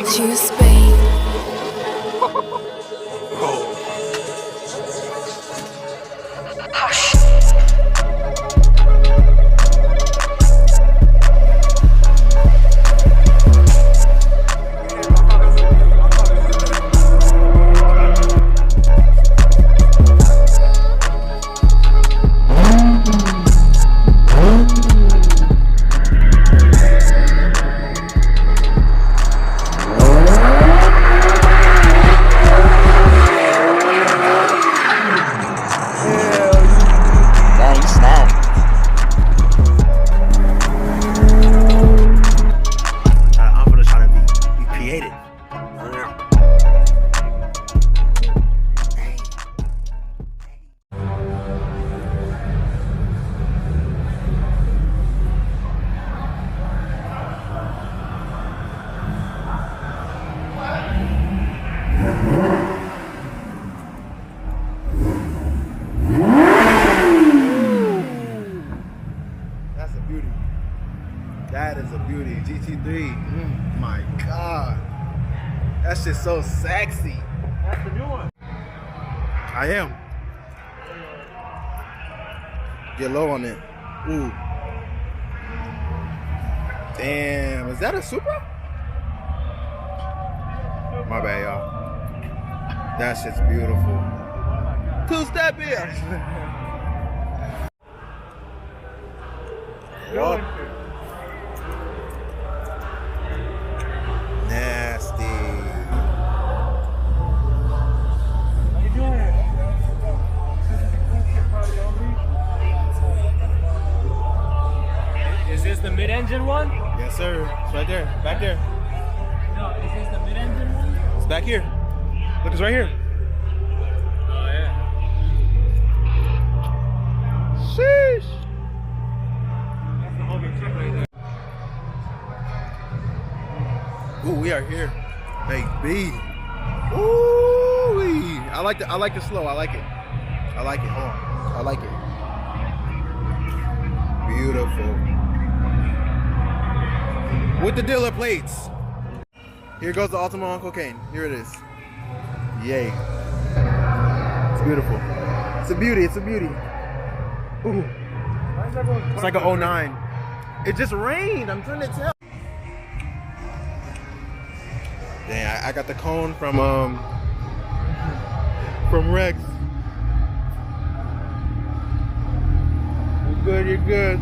To Spain. Hush. That is a beauty. GT3. My God. That shit's so sexy. That's the new one. I am. Get low on it. Ooh. Damn. Is that a Supra? My bad, y'all. That shit's beautiful. Two-step here. What? Nasty. How you doing? Is this the mid-engine one? Yes, sir. It's right there. Back there. No, is this the mid-engine one? It's back here. Look, it's right here. Oh, yeah. Sheesh. That's the whole big trip right there. Ooh, we are here. Baby. Ooh, I like the slow. I like it. I like it. Hold on. I like it. Beautiful. With the dealer plates. Here goes the Ultima on cocaine. Here it is. Yay. It's beautiful. It's a beauty. It's a beauty. Ooh. It's like a 09. It just rained. I'm trying to tell. Dang, I got the cone from Rex. You're good, you're good.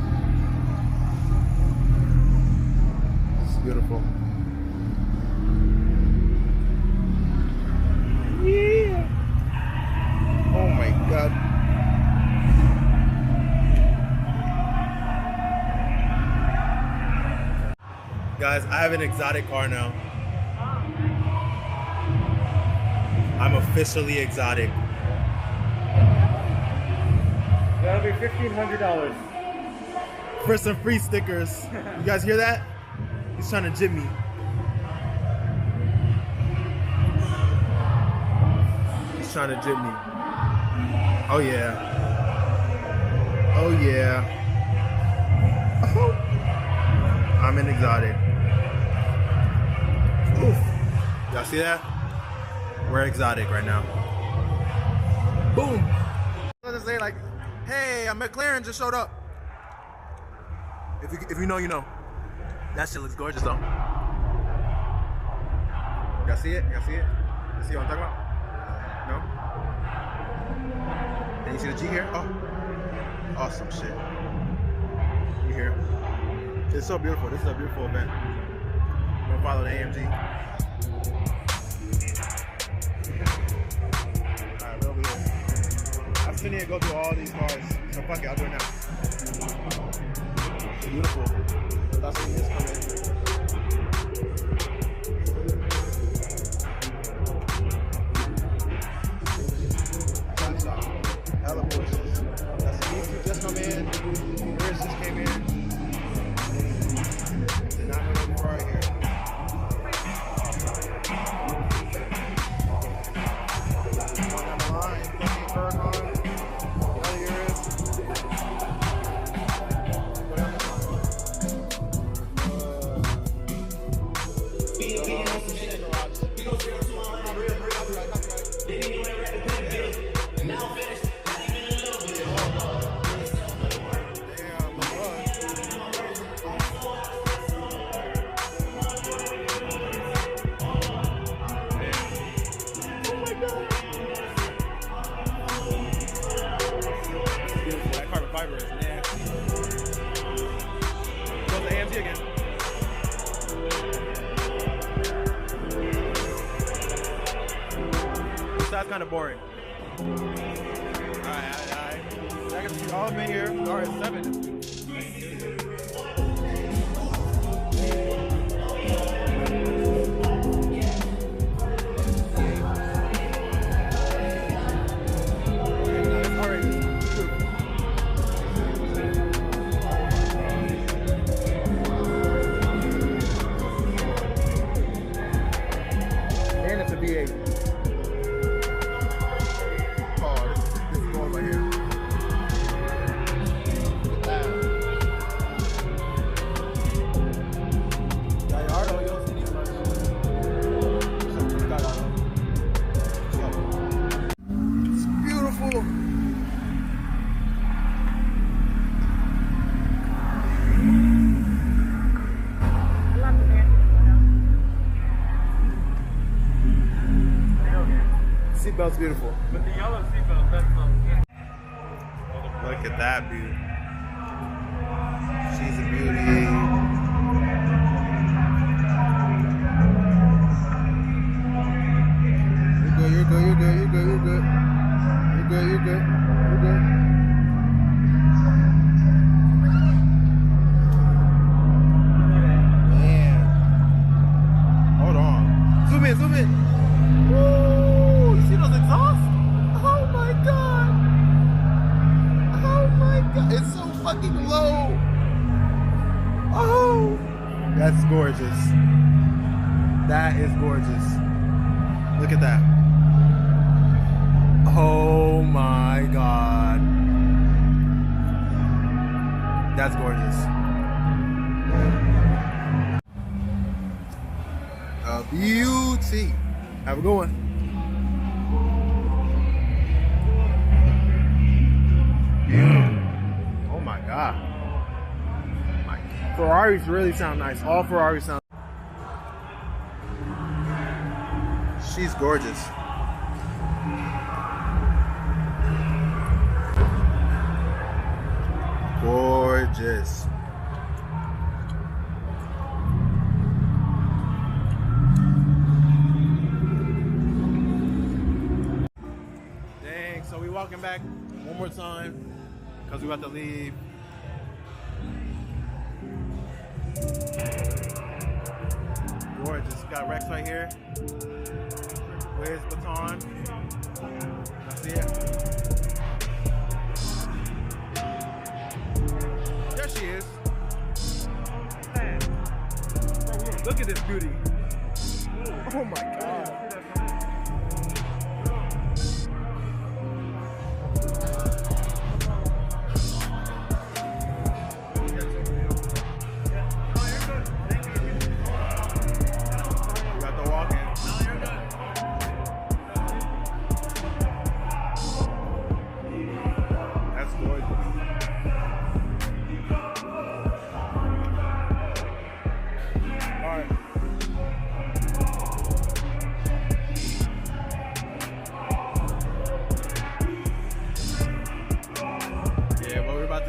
This is beautiful. Yeah. Oh my God. Guys, I have an exotic car now. I'm officially exotic. That'll be $1,500. For some free stickers. You guys hear that? He's trying to jib me. He's trying to jib me. Oh yeah. Oh yeah. Oh. I'm an exotic. Oof. Y'all see that? We're exotic right now. Boom. Let's say like, hey, a McLaren just showed up. If you know, you know. That shit looks gorgeous though. Y'all see it? Y'all see it? You see what I'm talking about? No? And you see the G here? Oh. Awesome shit. You hear? It's so beautiful. This is a beautiful event. Go follow the AMG. Alright, we're over here. I'm sitting here to go through all these cars. So fuck it, I'll do it now. It's beautiful. That's what just come in. Hella Porsches. That's the these two just come in. Yours just came in. Did not have no Ferrari here. One down the line. Huracan. The other yours. Go down the line. kind of boring. Alright. I can see all of them in here. Alright, 7. Seatbelt's beautiful. But the yellow seatbelt, that's not. Look at that beauty. She's a beauty. You're good. Man. Hold on. Zoom in. Woo! You see those exhausts? Oh my god! It's so fucking low! Oh! That's gorgeous. That is gorgeous. Look at that. Oh my god. That's gorgeous. A beauty. Have a good one. Oh my god. Ferraris really sound nice. All Ferraris sound. She's gorgeous. Gorgeous. Dang, so we walking back one more time because we about to leave. Gorgeous. Got Rex right here. Where's Baton? I see it. There she is. Man. Look at this beauty. Oh my god.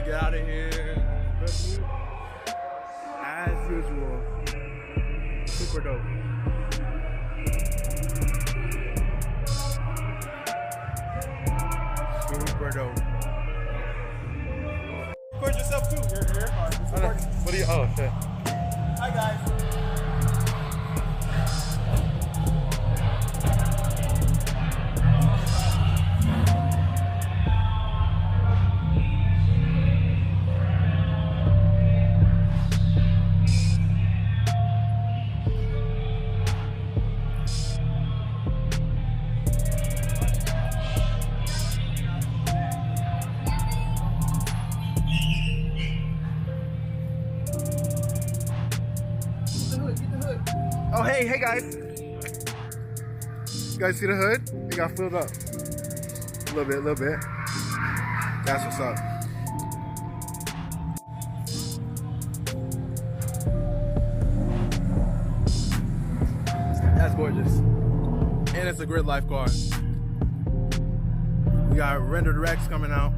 Get out of here. As usual. Super dope. Super dope. Record yourself too. Your car. What do you? Oh shit. Hi guys. Oh, hey guys. You guys see the hood? It got filled up. A little bit. That's what's up. That's gorgeous. And it's a grid life car. We got rendered Rex coming out.